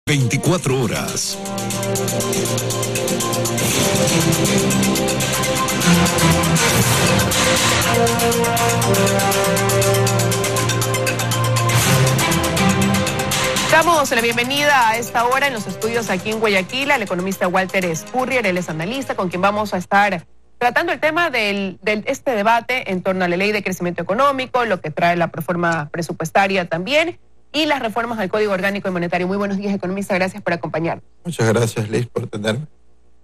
24 horas. Damos la bienvenida a esta hora en los estudios aquí en Guayaquil al economista Walter Spurrier. Él es analista con quien vamos a estar tratando el tema de este debate en torno a la ley de crecimiento económico, lo que trae la reforma presupuestaria también y las reformas al Código Orgánico y Monetario. Muy buenos días, economista. Gracias por acompañarnos. Muchas gracias, Liz, por tenerme.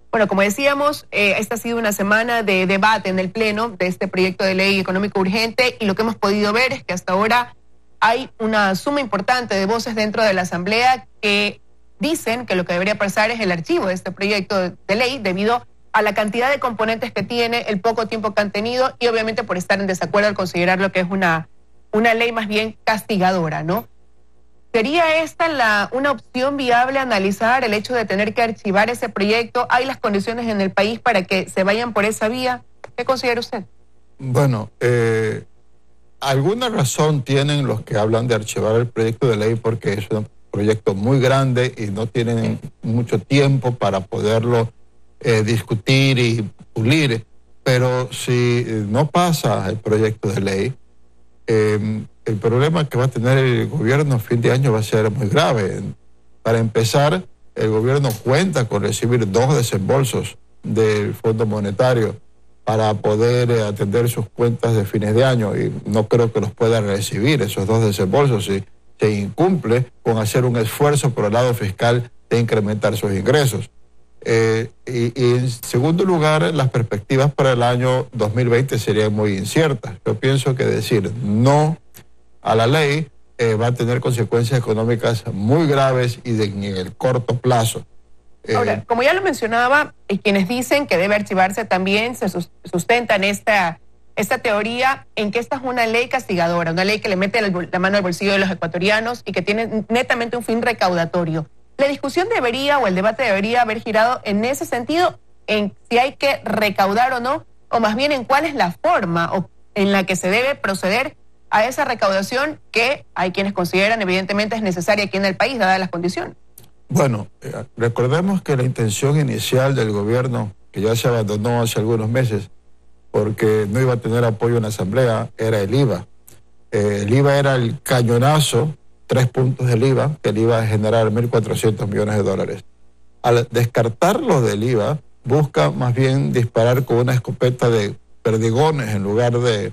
Bueno, como decíamos, esta ha sido una semana de debate en el Pleno de este proyecto de ley económico urgente y lo que hemos podido ver es que hasta ahora hay una suma importante de voces dentro de la Asamblea que dicen que lo que debería pasar es el archivo de este proyecto de ley debido a la cantidad de componentes que tiene, el poco tiempo que han tenido y obviamente por estar en desacuerdo al considerar lo que es una ley más bien castigadora, ¿no? ¿Sería esta una opción viable analizar el hecho de tener que archivar ese proyecto? ¿Hay las condiciones en el país para que se vayan por esa vía? ¿Qué considera usted? Bueno, alguna razón tienen los que hablan de archivar el proyecto de ley porque es un proyecto muy grande y no tienen mucho tiempo para poderlo discutir y pulir. Pero si no pasa el proyecto de ley, el problema que va a tener el gobierno a fin de año va a ser muy grave. Para empezar, el gobierno cuenta con recibir 2 desembolsos del Fondo Monetario para poder atender sus cuentas de fines de año y no creo que los pueda recibir esos 2 desembolsos si se incumple con hacer un esfuerzo por el lado fiscal de incrementar sus ingresos. Y en segundo lugar, las perspectivas para el año 2020 serían muy inciertas. Yo pienso que decir no a la ley va a tener consecuencias económicas muy graves y en el corto plazo. Ahora, como ya lo mencionaba, quienes dicen que debe archivarse también se sustentan esta teoría en que esta es una ley castigadora, una ley que le mete la mano al bolsillo de los ecuatorianos y que tiene netamente un fin recaudatorio. La discusión debería o el debate debería haber girado en ese sentido, en si hay que recaudar o no, o más bien en cuál es la forma en la que se debe proceder a esa recaudación que hay quienes consideran evidentemente es necesaria aquí en el país, dadas las condiciones. Bueno, recordemos que la intención inicial del gobierno, que ya se abandonó hace algunos meses, porque no iba a tener apoyo en la Asamblea, era el IVA. El IVA era el cañonazo, 3 puntos del IVA, que el IVA a generar 1.400 millones de dólares. Al descartarlo del IVA, busca más bien disparar con una escopeta de perdigones en lugar de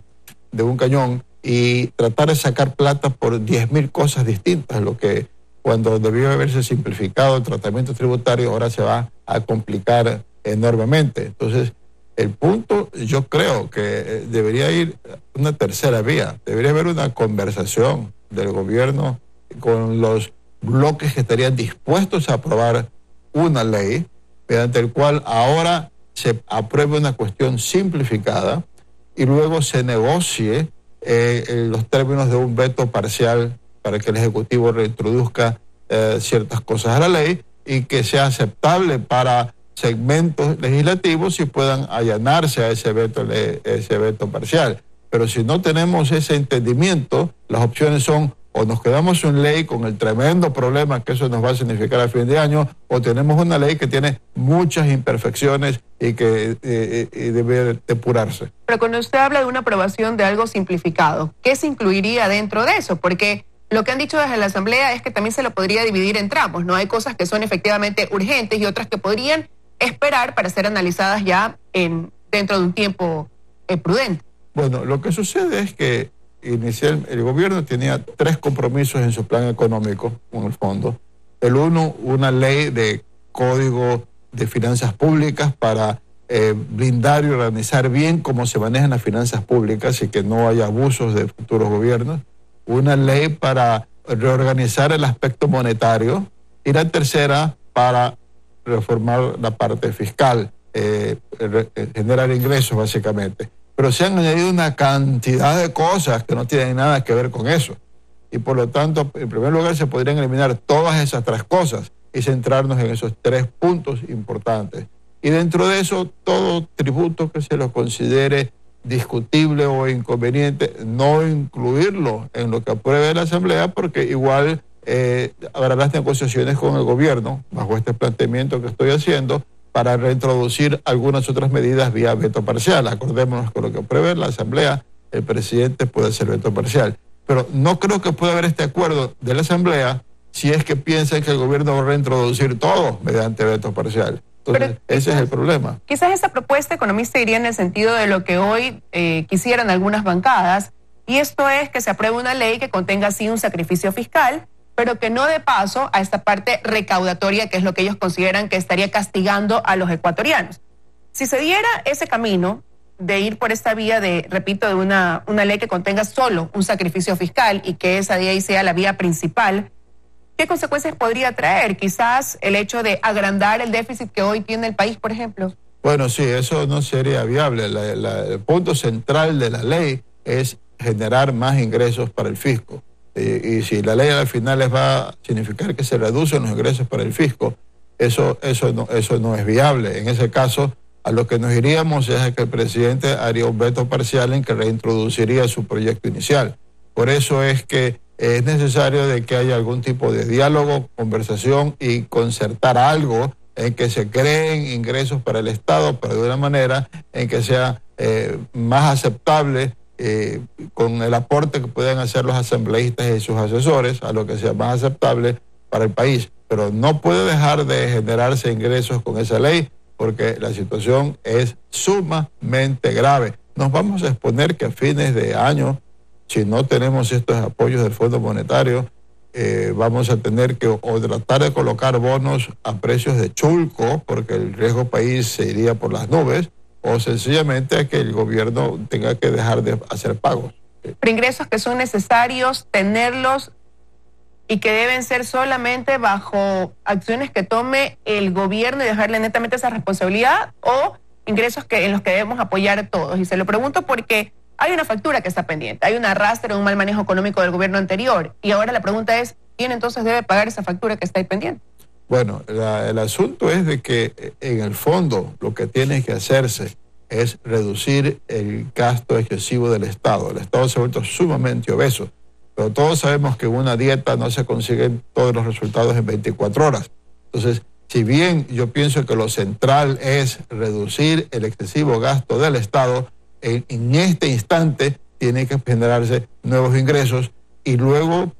un cañón y tratar de sacar plata por 10.000 cosas distintas, lo que cuando debió haberse simplificado el tratamiento tributario ahora se va a complicar enormemente. Entonces, el punto, yo creo que debería ir una tercera vía, debería haber una conversación del gobierno con los bloques que estarían dispuestos a aprobar una ley mediante el cual ahora se apruebe una cuestión simplificada y luego se negocie los términos de un veto parcial para que el Ejecutivo reintroduzca ciertas cosas a la ley y que sea aceptable para segmentos legislativos y puedan allanarse a ese veto parcial. Pero si no tenemos ese entendimiento, las opciones son o nos quedamos sin ley con el tremendo problema que eso nos va a significar a fin de año, o tenemos una ley que tiene muchas imperfecciones y que debe depurarse. Pero cuando usted habla de una aprobación de algo simplificado, ¿qué se incluiría dentro de eso? Porque lo que han dicho desde la Asamblea es que también se lo podría dividir en tramos, ¿no? Hay cosas que son efectivamente urgentes y otras que podrían esperar para ser analizadas ya dentro de un tiempo prudente. Bueno, lo que sucede es que el gobierno tenía 3 compromisos en su plan económico con el fondo. El uno, una ley de código de finanzas públicas para blindar y organizar bien cómo se manejan las finanzas públicas y que no haya abusos de futuros gobiernos. Una ley para reorganizar el aspecto monetario y la tercera para reformar la parte fiscal, generar ingresos básicamente. Pero se han añadido una cantidad de cosas que no tienen nada que ver con eso. Y por lo tanto, en primer lugar, se podrían eliminar todas esas 3 cosas y centrarnos en esos 3 puntos importantes. Y dentro de eso, todo tributo que se lo considere discutible o inconveniente, no incluirlo en lo que apruebe la Asamblea, porque igual habrá las negociaciones con el gobierno, bajo este planteamiento que estoy haciendo, para reintroducir algunas otras medidas vía veto parcial. Acordémonos con lo que prevé la Asamblea, el presidente puede hacer veto parcial. Pero no creo que pueda haber este acuerdo de la Asamblea si es que piensan que el gobierno va a reintroducir todo mediante veto parcial. Entonces, ese es el problema. Quizás esa propuesta, economista, iría en el sentido de lo que hoy quisieran algunas bancadas, y esto es que se apruebe una ley que contenga así un sacrificio fiscal, pero que no dé paso a esta parte recaudatoria, que es lo que ellos consideran que estaría castigando a los ecuatorianos. Si se diera ese camino de ir por esta vía de, repito, de una ley que contenga solo un sacrificio fiscal y que esa de ahí sea la vía principal, ¿qué consecuencias podría traer? Quizás el hecho de agrandar el déficit que hoy tiene el país, por ejemplo. Bueno, sí, eso no sería viable. El punto central de la ley es generar más ingresos para el fisco. Y si la ley al final les va a significar que se reducen los ingresos para el fisco, eso no es viable. En ese caso, a lo que nos iríamos es a que el presidente haría un veto parcial en que reintroduciría su proyecto inicial. Por eso es que es necesario de que haya algún tipo de diálogo, conversación y concertar algo en que se creen ingresos para el Estado, pero de una manera en que sea más aceptable con el aporte que puedan hacer los asambleístas y sus asesores, a lo que sea más aceptable para el país. Pero no puede dejar de generarse ingresos con esa ley, porque la situación es sumamente grave. Nos vamos a exponer que a fines de año, si no tenemos estos apoyos del Fondo Monetario, vamos a tener que o tratar de colocar bonos a precios de chulco, porque el riesgo país se iría por las nubes, o sencillamente a que el gobierno tenga que dejar de hacer pagos. Pero ingresos que son necesarios tenerlos y que deben ser solamente bajo acciones que tome el gobierno y dejarle netamente esa responsabilidad, o ingresos en los que debemos apoyar a todos. Y se lo pregunto porque hay una factura que está pendiente, hay un arrastre, un mal manejo económico del gobierno anterior, y ahora la pregunta es, ¿quién entonces debe pagar esa factura que está ahí pendiente? Bueno, el asunto es de que en el fondo lo que tiene que hacerse es reducir el gasto excesivo del Estado. El Estado se ha vuelto sumamente obeso, pero todos sabemos que en una dieta no se consiguen todos los resultados en 24 horas. Entonces, si bien yo pienso que lo central es reducir el excesivo gasto del Estado, en este instante tiene que generarse nuevos ingresos y luego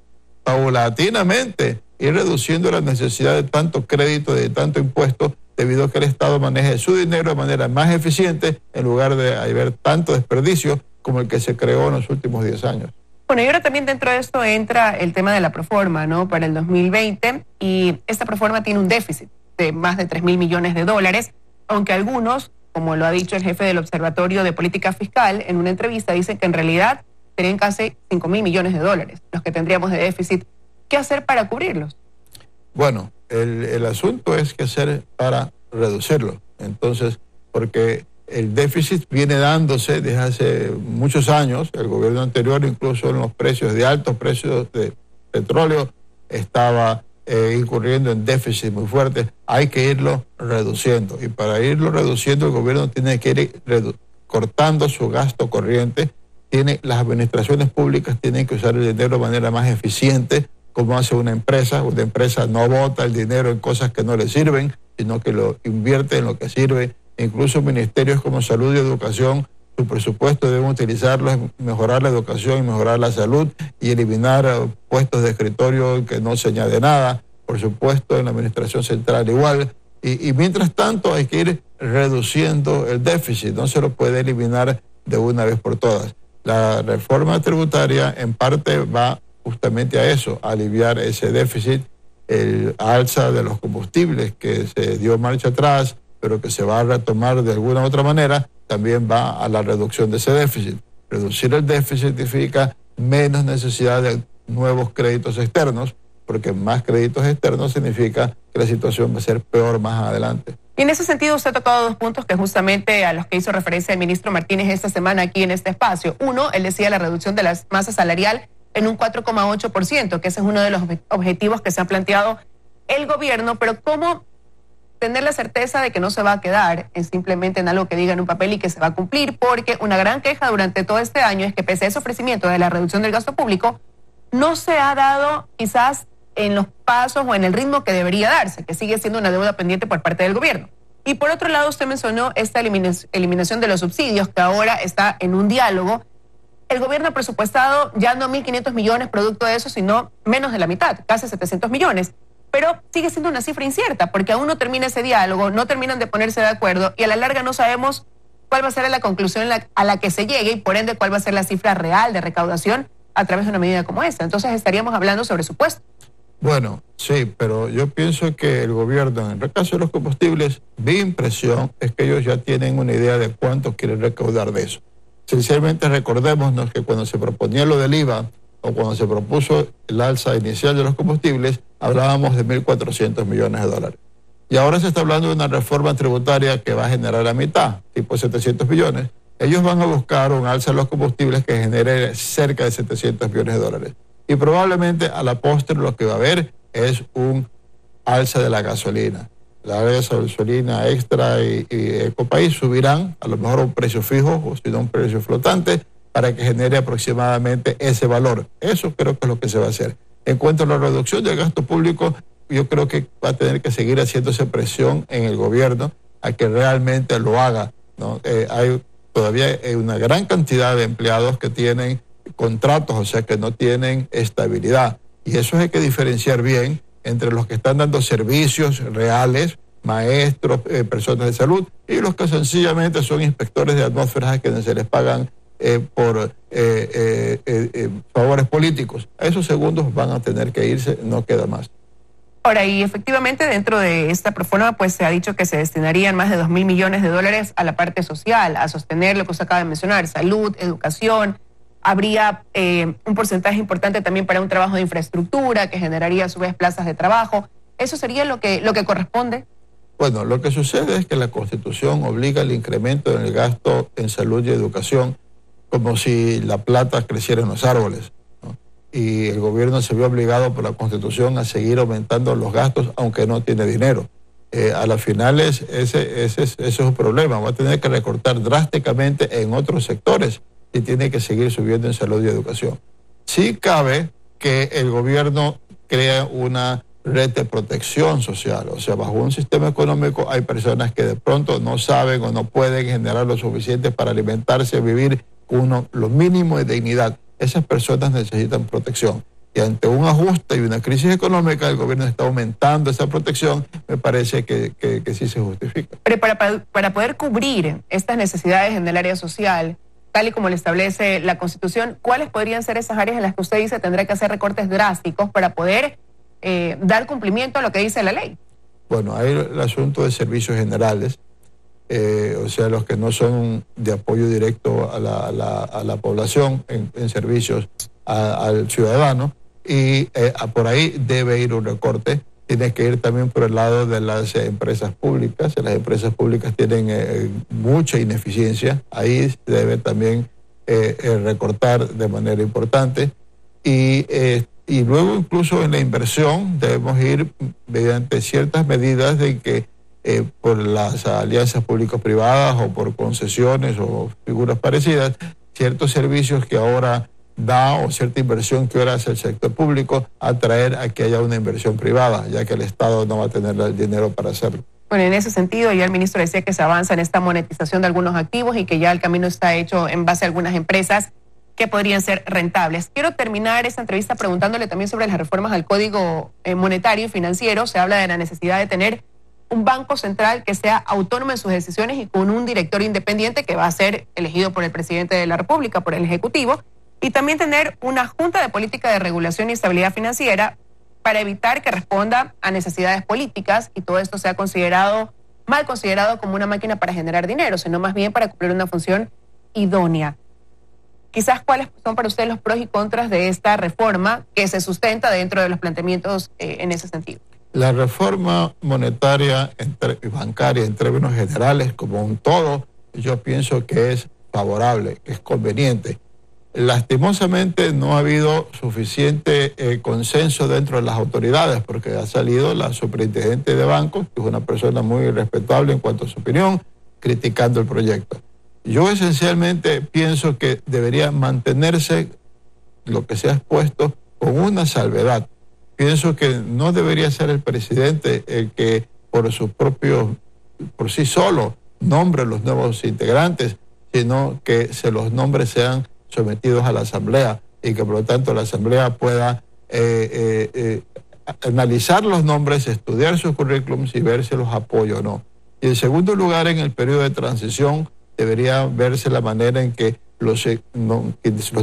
paulatinamente ir reduciendo la necesidad de tanto crédito, de tanto impuesto, debido a que el Estado maneje su dinero de manera más eficiente en lugar de haber tanto desperdicio como el que se creó en los últimos 10 años. Bueno, y ahora también dentro de esto entra el tema de la proforma, ¿no? Para el 2020, y esta proforma tiene un déficit de más de 3.000 millones de dólares, aunque algunos, como lo ha dicho el jefe del Observatorio de Política Fiscal en una entrevista, dicen que en realidad serían casi 5.000 millones de dólares los que tendríamos de déficit. ¿Qué hacer para cubrirlos? Bueno, el asunto es qué hacer para reducirlo. Entonces, porque el déficit viene dándose desde hace muchos años. El gobierno anterior, incluso en los precios de altos precios de petróleo, estaba incurriendo en déficit muy fuerte. Hay que irlo reduciendo. Y para irlo reduciendo, el gobierno tiene que ir cortando su gasto corriente. Las administraciones públicas tienen que usar el dinero de manera más eficiente, como hace una empresa. Una empresa no bota el dinero en cosas que no le sirven, sino que lo invierte en lo que sirve. Incluso ministerios como Salud y Educación, su presupuesto deben utilizarlo en mejorar la educación y mejorar la salud y eliminar puestos de escritorio que no se añade nada. Por supuesto, en la administración central igual. Y mientras tanto hay que ir reduciendo el déficit, no se lo puede eliminar de una vez por todas. La reforma tributaria en parte va justamente a eso, a aliviar ese déficit, el alza de los combustibles que se dio marcha atrás, pero que se va a retomar de alguna u otra manera, también va a la reducción de ese déficit. Reducir el déficit significa menos necesidad de nuevos créditos externos, porque más créditos externos significa que la situación va a ser peor más adelante. Y en ese sentido usted ha tocado dos puntos que justamente a los que hizo referencia el ministro Martínez esta semana aquí en este espacio. Uno, él decía la reducción de la masa salarial en un 4,8%, que ese es uno de los objetivos que se ha planteado el gobierno, pero ¿cómo tener la certeza de que no se va a quedar simplemente en algo que diga en un papel y que se va a cumplir? Porque una gran queja durante todo este año es que pese a ese ofrecimiento de la reducción del gasto público, no se ha dado quizás en los pasos o en el ritmo que debería darse, que sigue siendo una deuda pendiente por parte del gobierno. Y por otro lado, usted mencionó esta eliminación de los subsidios, que ahora está en un diálogo. El gobierno ha presupuestado ya no 1.500 millones producto de eso, sino menos de la mitad, casi 700 millones. Pero sigue siendo una cifra incierta, porque aún no termina ese diálogo, no terminan de ponerse de acuerdo y a la larga no sabemos cuál va a ser la conclusión a la que se llegue y por ende cuál va a ser la cifra real de recaudación a través de una medida como esta. Entonces estaríamos hablando sobre supuestos. Bueno, sí, pero yo pienso que el gobierno, en el caso de los combustibles, mi impresión es que ellos ya tienen una idea de cuánto quieren recaudar de eso. Sinceramente, recordémonos que cuando se proponía lo del IVA o cuando se propuso el alza inicial de los combustibles, hablábamos de 1.400 millones de dólares. Y ahora se está hablando de una reforma tributaria que va a generar la mitad, tipo 700 millones. Ellos van a buscar un alza de los combustibles que genere cerca de 700 millones de dólares. Y probablemente a la postre lo que va a haber es un alza de la gasolina. La gasolina extra y Ecopaís subirán a lo mejor a un precio fijo o si no un precio flotante para que genere aproximadamente ese valor. Eso creo que es lo que se va a hacer. En cuanto a la reducción del gasto público, yo creo que va a tener que seguir haciéndose presión en el gobierno a que realmente lo haga, ¿no? Hay todavía una gran cantidad de empleados que tienen contratos, o sea que no tienen estabilidad. Y eso hay que diferenciar bien entre los que están dando servicios reales, maestros, personas de salud, y los que sencillamente son inspectores de atmósferas que se les pagan por favores políticos. A esos segundos van a tener que irse, no queda más. Ahora, y efectivamente dentro de esta reforma pues se ha dicho que se destinarían más de 2.000 millones de dólares a la parte social, a sostener lo que usted acaba de mencionar, salud, educación. Habría un porcentaje importante también para un trabajo de infraestructura que generaría a su vez plazas de trabajo. ¿Eso sería lo que corresponde? Bueno, lo que sucede es que la Constitución obliga el incremento en el gasto en salud y educación como si la plata creciera en los árboles, ¿no? Y el gobierno se vio obligado por la Constitución a seguir aumentando los gastos aunque no tiene dinero. A las finales ese es un problema. Va a tener que recortar drásticamente en otros sectores y tiene que seguir subiendo en salud y educación. Sí cabe que el gobierno crea una red de protección social, o sea, bajo un sistema económico hay personas que de pronto no saben o no pueden generar lo suficiente para alimentarse, vivir con lo mínimo de dignidad. Esas personas necesitan protección. Y ante un ajuste y una crisis económica, el gobierno está aumentando esa protección, me parece que sí se justifica. Pero para poder cubrir estas necesidades en el área social, tal y como lo establece la Constitución, ¿cuáles podrían ser esas áreas en las que usted dice tendrá que hacer recortes drásticos para poder dar cumplimiento a lo que dice la ley? Bueno, hay el asunto de servicios generales, o sea, los que no son de apoyo directo a la población en servicios al ciudadano, y por ahí debe ir un recorte. Tiene que ir también por el lado de las empresas públicas. Las empresas públicas tienen mucha ineficiencia. Ahí debe también recortar de manera importante. Y luego incluso en la inversión debemos ir mediante ciertas medidas de que por las alianzas público-privadas o por concesiones o figuras parecidas, ciertos servicios que ahora da o cierta inversión que ahora hace el sector público, atraer a que haya una inversión privada, ya que el Estado no va a tener el dinero para hacerlo. Bueno, en ese sentido, ya el ministro decía que se avanza en esta monetización de algunos activos y que ya el camino está hecho en base a algunas empresas que podrían ser rentables. Quiero terminar esta entrevista preguntándole también sobre las reformas al Código Monetario y Financiero. Se habla de la necesidad de tener un banco central que sea autónomo en sus decisiones y con un director independiente que va a ser elegido por el presidente de la República, por el Ejecutivo. Y también tener una Junta de Política de Regulación y Estabilidad Financiera para evitar que responda a necesidades políticas y todo esto sea mal considerado como una máquina para generar dinero, sino más bien para cumplir una función idónea. Quizás, ¿cuáles son para usted los pros y contras de esta reforma que se sustenta dentro de los planteamientos en ese sentido? La reforma monetaria y bancaria en términos generales, como un todo, yo pienso que es favorable, que es conveniente. Lastimosamente no ha habido suficiente consenso dentro de las autoridades, porque ha salido la superintendente de bancos, que es una persona muy respetable en cuanto a su opinión, criticando el proyecto. Yo esencialmente pienso que debería mantenerse lo que se ha expuesto con una salvedad. pienso que no debería ser el presidente el que por sí solo nombre los nuevos integrantes, sino que los nombres sean sometidos a la Asamblea y que por lo tanto la Asamblea pueda analizar los nombres, estudiar sus currículums y ver si los apoya o no. Y en segundo lugar, en el periodo de transición debería verse la manera en que los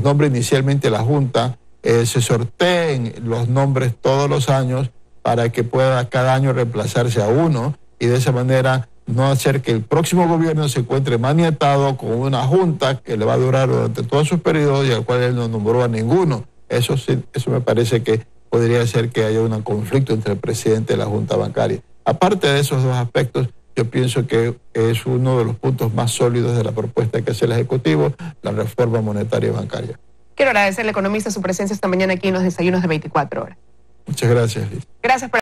nombres inicialmente de la Junta se sorteen los nombres todos los años para que pueda cada año reemplazarse a uno y de esa manera no hacer que el próximo gobierno se encuentre maniatado con una junta que le va a durar durante todos sus periodos y al cual él no nombró a ninguno. Eso me parece que podría ser que haya un conflicto entre el presidente y la Junta Bancaria. Aparte de esos dos aspectos, yo pienso que es uno de los puntos más sólidos de la propuesta que hace el Ejecutivo, la reforma monetaria y bancaria. Quiero agradecerle, economista, su presencia esta mañana aquí en los desayunos de 24 horas. Muchas gracias, Liz. Gracias por